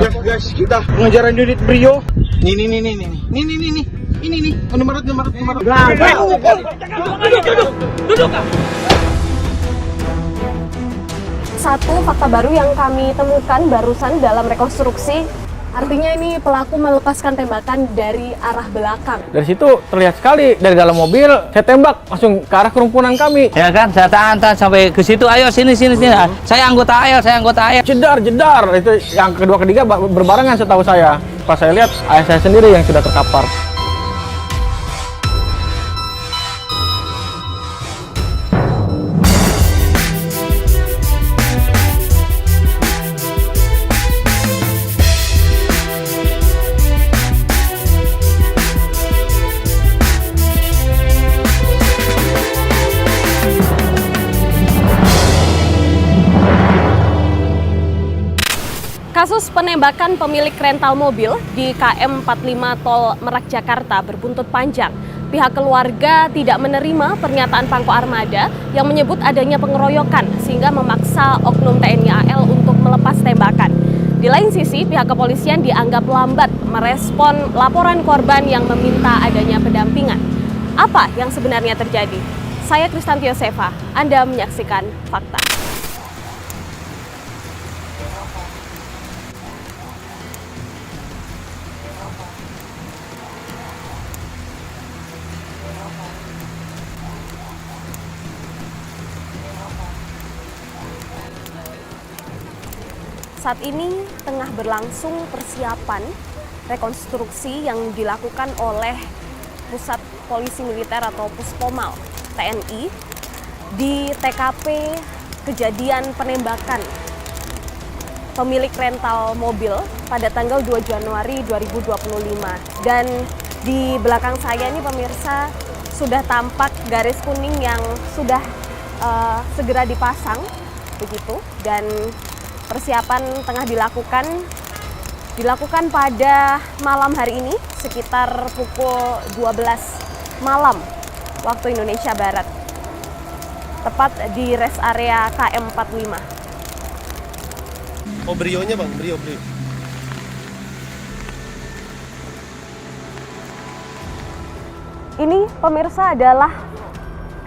Ya guys, kita pengejaran unit Brio. Nih. Ini nih. Nomor. Duduk. Satu fakta baru yang kami temukan barusan dalam rekonstruksi, artinya ini pelaku melepaskan tembakan dari arah belakang. Dari situ terlihat sekali dari dalam mobil, saya tembak langsung ke arah kerumunan kami. Ya kan, saya tahan sampai ke situ. Ayo sini. Saya anggota AL. Jedar. Itu yang kedua ketiga berbarengan setahu saya. Pas saya lihat ayah saya sendiri yang sudah terkapar. Kasus penembakan pemilik rental mobil di KM 45 Tol Merak Jakarta berbuntut panjang. Pihak keluarga tidak menerima pernyataan Pangko Armada yang menyebut adanya pengeroyokan sehingga memaksa oknum TNI AL untuk melepas tembakan. Di lain sisi, pihak kepolisian dianggap lambat merespon laporan korban yang meminta adanya pendampingan. Apa yang sebenarnya terjadi? Saya Kristanti Yosefa, Anda menyaksikan Fakta. Saat ini tengah berlangsung persiapan rekonstruksi yang dilakukan oleh Pusat Polisi Militer atau Puspomal TNI di TKP kejadian penembakan pemilik rental mobil pada tanggal 2 Januari 2025. Dan di belakang saya ini pemirsa sudah tampak garis kuning yang sudah segera dipasang begitu, dan persiapan tengah dilakukan pada malam hari ini sekitar pukul 12 malam waktu Indonesia Barat, tepat di rest area KM 45. Oh, Brio-nya Bang, Brio. Ini pemirsa adalah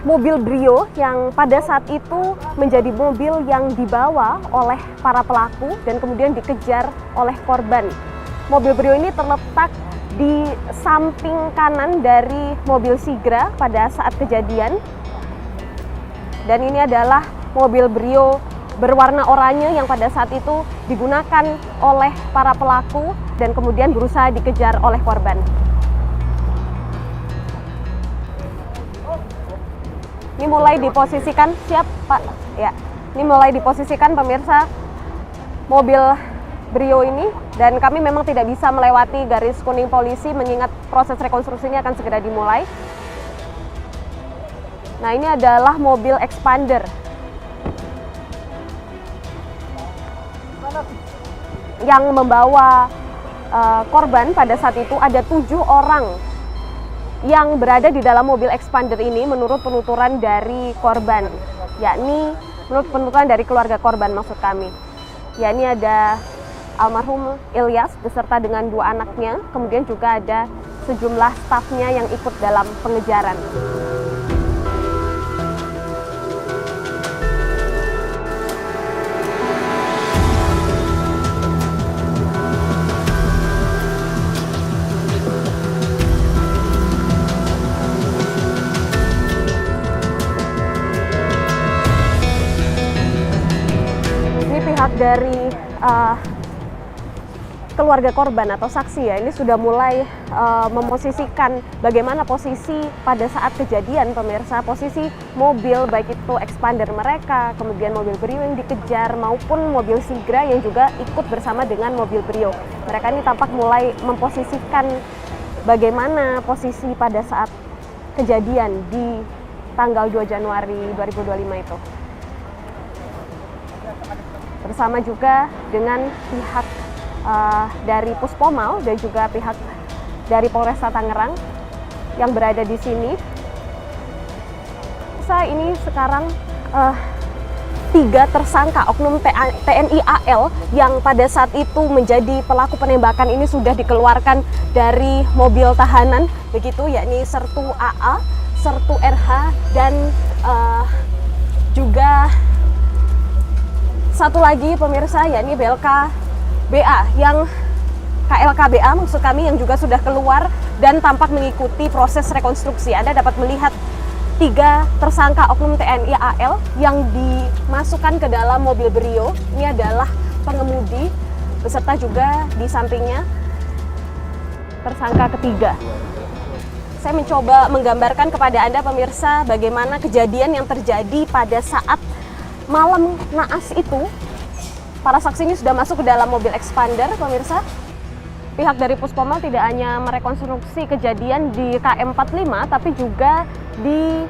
mobil Brio yang pada saat itu menjadi mobil yang dibawa oleh para pelaku dan kemudian dikejar oleh korban. Mobil Brio ini terletak di samping kanan dari mobil Sigra pada saat kejadian. Dan ini adalah mobil Brio berwarna oranye yang pada saat itu digunakan oleh para pelaku dan kemudian berusaha dikejar oleh korban. Ini mulai diposisikan, siap Pak? Ya, ini mulai diposisikan pemirsa mobil Brio ini, dan kami memang tidak bisa melewati garis kuning polisi mengingat proses rekonstruksinya akan segera dimulai. Nah, ini adalah mobil expander yang membawa korban. Pada saat itu ada 7 orang yang berada di dalam mobil expander ini menurut penuturan dari korban, yakni menurut penuturan dari keluarga korban maksud kami. Yakni ada almarhum Ilyas beserta dengan 2 anaknya, kemudian juga ada sejumlah stafnya yang ikut dalam pengejaran. Dari keluarga korban atau saksi ya, ini sudah mulai memposisikan bagaimana posisi pada saat kejadian pemirsa, posisi mobil baik itu expander mereka, kemudian mobil Brio yang dikejar maupun mobil Sigra yang juga ikut bersama dengan mobil Brio. Mereka ini tampak mulai memposisikan bagaimana posisi pada saat kejadian di tanggal 2 Januari 2025 itu. Bersama juga dengan pihak dari Puspomal dan juga pihak dari Polresta Tangerang yang berada di sini. Ini sekarang 3 tersangka oknum TNI AL yang pada saat itu menjadi pelaku penembakan ini sudah dikeluarkan dari mobil tahanan, begitu, yakni Sertu AA, Sertu RH, dan juga satu lagi pemirsa, yakni BLKBA, yang KLKBA maksud kami, yang juga sudah keluar dan tampak mengikuti proses rekonstruksi. Anda dapat melihat 3 tersangka oknum TNI AL yang dimasukkan ke dalam mobil Brio. Ini adalah pengemudi beserta juga di sampingnya tersangka ketiga. Saya mencoba menggambarkan kepada Anda pemirsa bagaimana kejadian yang terjadi pada saat malam naas itu. Para saksi ini sudah masuk ke dalam mobil expander pemirsa. Pihak dari Puspomel tidak hanya merekonstruksi kejadian di KM 45 tapi juga di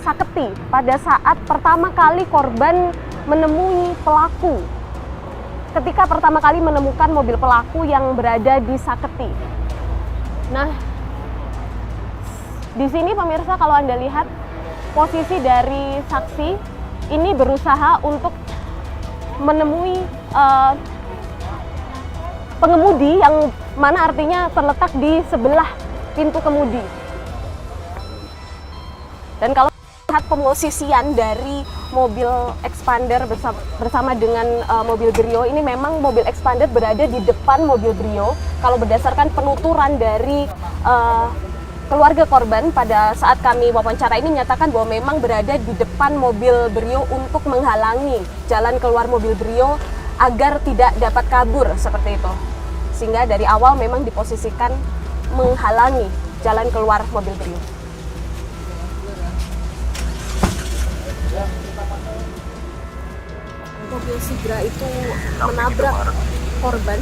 Saketi pada saat pertama kali korban menemui pelaku. Ketika pertama kali menemukan mobil pelaku yang berada di Saketi. Nah, di sini pemirsa kalau Anda lihat posisi dari saksi ini berusaha untuk menemui pengemudi yang mana artinya terletak di sebelah pintu kemudi. Dan kalau lihat pemosisian dari mobil expander bersama dengan mobil Brio, ini memang mobil expander berada di depan mobil Brio. Kalau berdasarkan penuturan dari keluarga korban pada saat kami wawancara ini menyatakan bahwa memang berada di depan mobil Brio untuk menghalangi jalan keluar mobil Brio agar tidak dapat kabur seperti itu. Sehingga dari awal memang diposisikan menghalangi jalan keluar mobil Brio. Mobil Sigra itu menabrak korban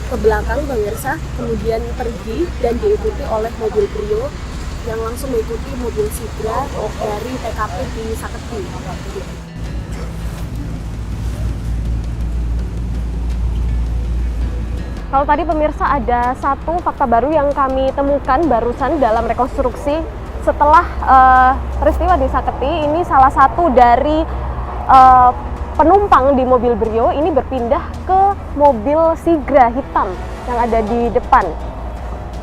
ke belakang pemirsa, kemudian pergi dan diikuti oleh mobil Brio yang langsung mengikuti mobil Sigra dari TKP di Saketi. Kalau tadi pemirsa ada satu fakta baru yang kami temukan barusan dalam rekonstruksi setelah peristiwa di Saketi, ini salah satu dari penumpang di mobil Brio ini berpindah ke mobil Sigra hitam yang ada di depan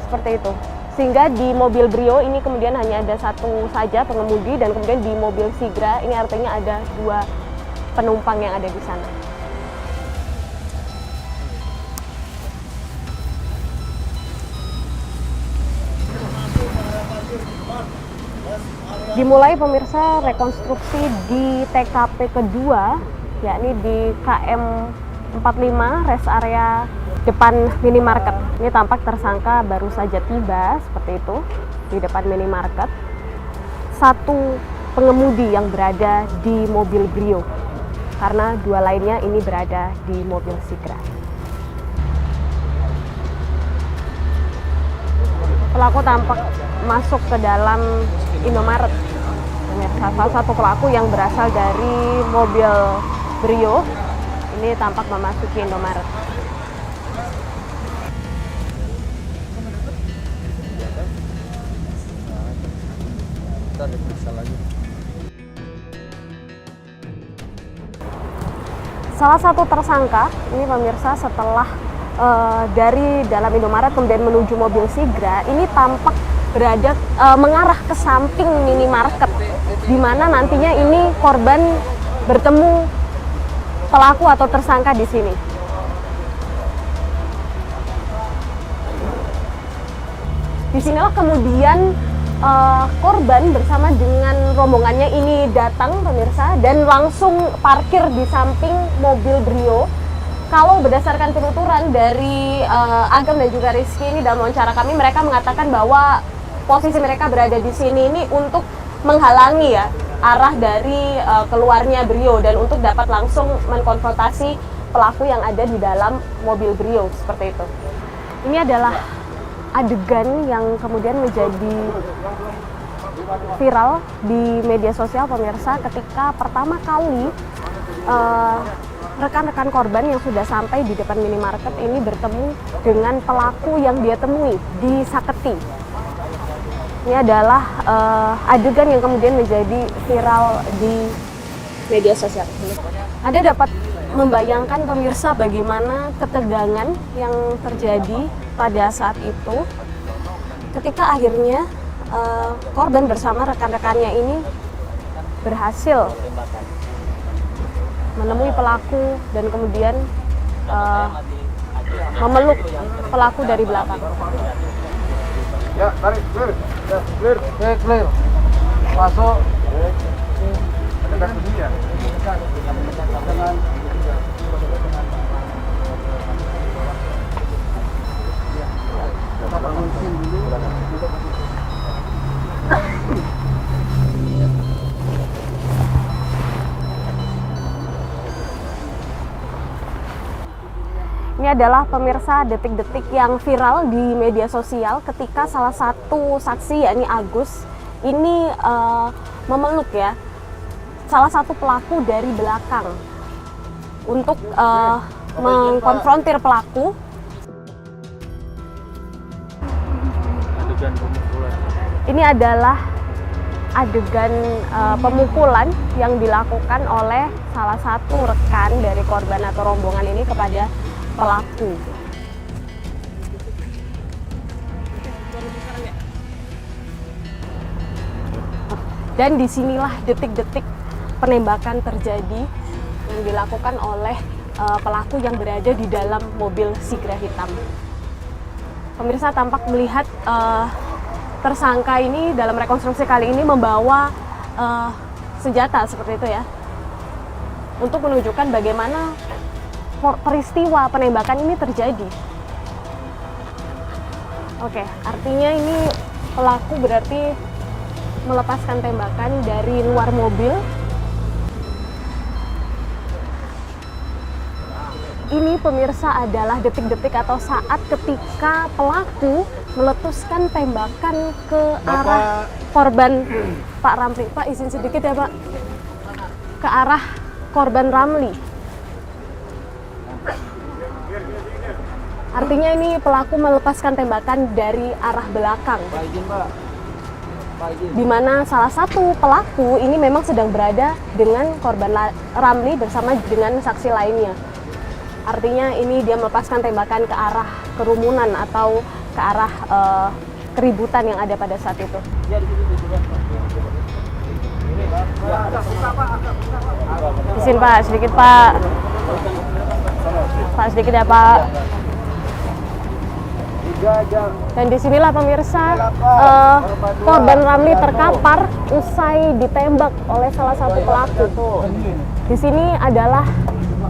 seperti itu, sehingga di mobil Brio ini kemudian hanya ada satu saja pengemudi dan kemudian di mobil Sigra ini artinya ada 2 penumpang yang ada di sana. Dimulai pemirsa rekonstruksi di TKP kedua, yakni di KM 45 rest area depan minimarket. Ini tampak tersangka baru saja tiba seperti itu di depan minimarket. Satu pengemudi yang berada di mobil Brio, karena 2 lainnya ini berada di mobil Sigra. Pelaku tampak masuk ke dalam Indomaret. Salah satu pelaku yang berasal dari mobil Brio ini tampak memasuki Indomaret. Salah satu tersangka ini pemirsa setelah dari dalam Indomaret kemudian menuju mobil Sigra ini tampak berada mengarah ke samping minimarket, di mana nantinya ini korban bertemu pelaku atau tersangka di sini. Disinilah kemudian korban bersama dengan rombongannya ini datang pemirsa dan langsung parkir di samping mobil Brio. Kalau berdasarkan penuturan dari Agam dan juga Rizky ini dalam wawancara kami, mereka mengatakan bahwa posisi mereka berada di sini ini untuk menghalangi ya arah dari keluarnya Brio dan untuk dapat langsung mengkonfrontasi pelaku yang ada di dalam mobil Brio seperti itu. Ini adalah adegan yang kemudian menjadi viral di media sosial pemirsa ketika pertama kali rekan-rekan korban yang sudah sampai di depan minimarket ini bertemu dengan pelaku yang dia temui di Saketi. Ini adalah adegan yang kemudian menjadi viral di media sosial. Anda dapat membayangkan pemirsa bagaimana ketegangan yang terjadi pada saat itu ketika akhirnya korban bersama rekan-rekannya ini berhasil menemui pelaku dan kemudian memeluk pelaku dari belakang. Ya, tarik, clear. Ya, clear. Oke, clear. Masuk. Ada bunyi ya? Ini adalah pemirsa detik-detik yang viral di media sosial ketika salah satu saksi, yakni Agus, ini memeluk ya salah satu pelaku dari belakang untuk mengkonfrontir pelaku. Ini adalah adegan pemukulan yang dilakukan oleh salah satu rekan dari korban atau rombongan ini kepada pelaku. Dan disinilah detik-detik penembakan terjadi yang dilakukan oleh pelaku yang berada di dalam mobil Sigra hitam. Pemirsa tampak melihat tersangka ini dalam rekonstruksi kali ini membawa senjata seperti itu ya, untuk menunjukkan bagaimana peristiwa penembakan ini terjadi. Oke, artinya ini pelaku berarti melepaskan tembakan dari luar mobil. Ini pemirsa adalah detik-detik atau saat ketika pelaku meletuskan tembakan ke arah korban Pak Ramli. Pak, izin sedikit ya Pak. Ke arah korban Ramli. Artinya ini pelaku melepaskan tembakan dari arah belakang. Di mana salah satu pelaku ini memang sedang berada dengan korban Ramli bersama dengan saksi lainnya. Artinya ini dia melepaskan tembakan ke arah kerumunan atau ke arah keributan yang ada pada saat itu. Izin Pak, sedikit Pak. Pak, sedikit ya Pak. Dan disinilah pemirsa korban Ramli terkapar usai ditembak oleh salah satu pelaku. Di sini adalah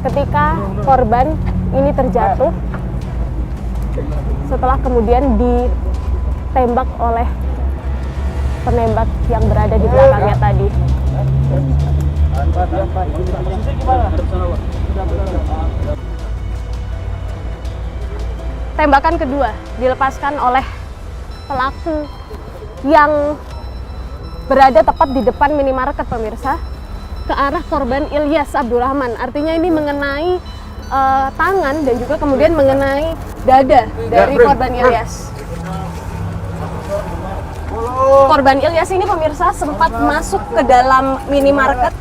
ketika korban ini terjatuh setelah kemudian ditembak oleh penembak yang berada di belakangnya tadi. Tembakan kedua dilepaskan oleh pelaku yang berada tepat di depan minimarket pemirsa ke arah korban Ilyas Abdurrahman. Artinya ini mengenai tangan dan juga kemudian mengenai dada dari korban Ilyas. Korban Ilyas ini pemirsa sempat masuk ke dalam minimarket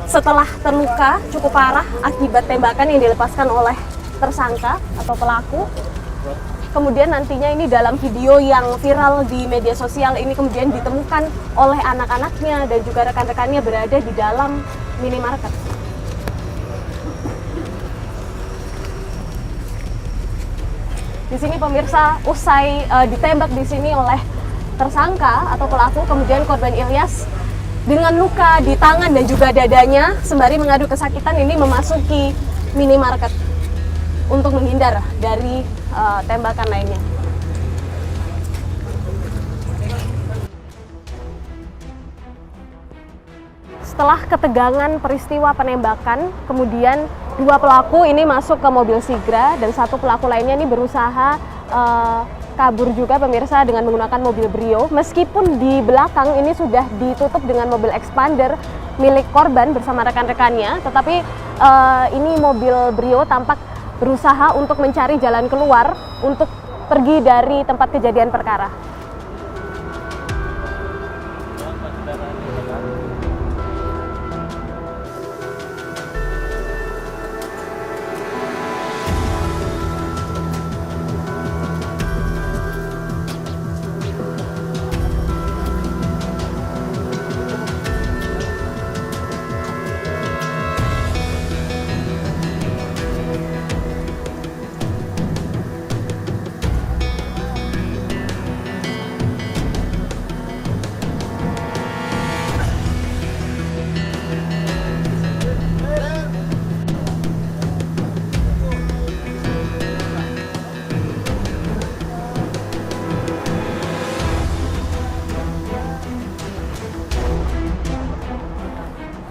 setelah terluka cukup parah akibat tembakan yang dilepaskan oleh tersangka atau pelaku. Kemudian nantinya ini dalam video yang viral di media sosial ini kemudian ditemukan oleh anak-anaknya dan juga rekan-rekannya berada di dalam minimarket. Di sini pemirsa usai ditembak di sini oleh tersangka atau pelaku, kemudian korban Ilyas dengan luka di tangan dan juga dadanya sembari mengadu kesakitan ini memasuki minimarket untuk menghindar dari tembakan lainnya. Setelah ketegangan peristiwa penembakan, kemudian dua pelaku ini masuk ke mobil Sigra dan satu pelaku lainnya ini berusaha kabur juga pemirsa dengan menggunakan mobil Brio. Meskipun di belakang ini sudah ditutup dengan mobil expander milik korban bersama rekan-rekannya, tetapi ini mobil Brio tampak berusaha untuk mencari jalan keluar untuk pergi dari tempat kejadian perkara.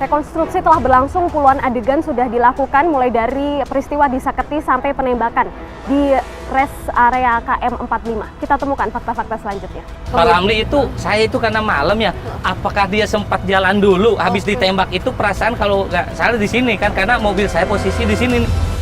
Rekonstruksi telah berlangsung, puluhan adegan sudah dilakukan mulai dari peristiwa di Saketi sampai penembakan di rest area KM 45. Kita temukan fakta-fakta selanjutnya. Pak Ramli itu, saya itu karena malam ya, apakah dia sempat jalan dulu habis ditembak itu perasaan kalau nggak salah di sini kan, karena mobil saya posisi di sini nih.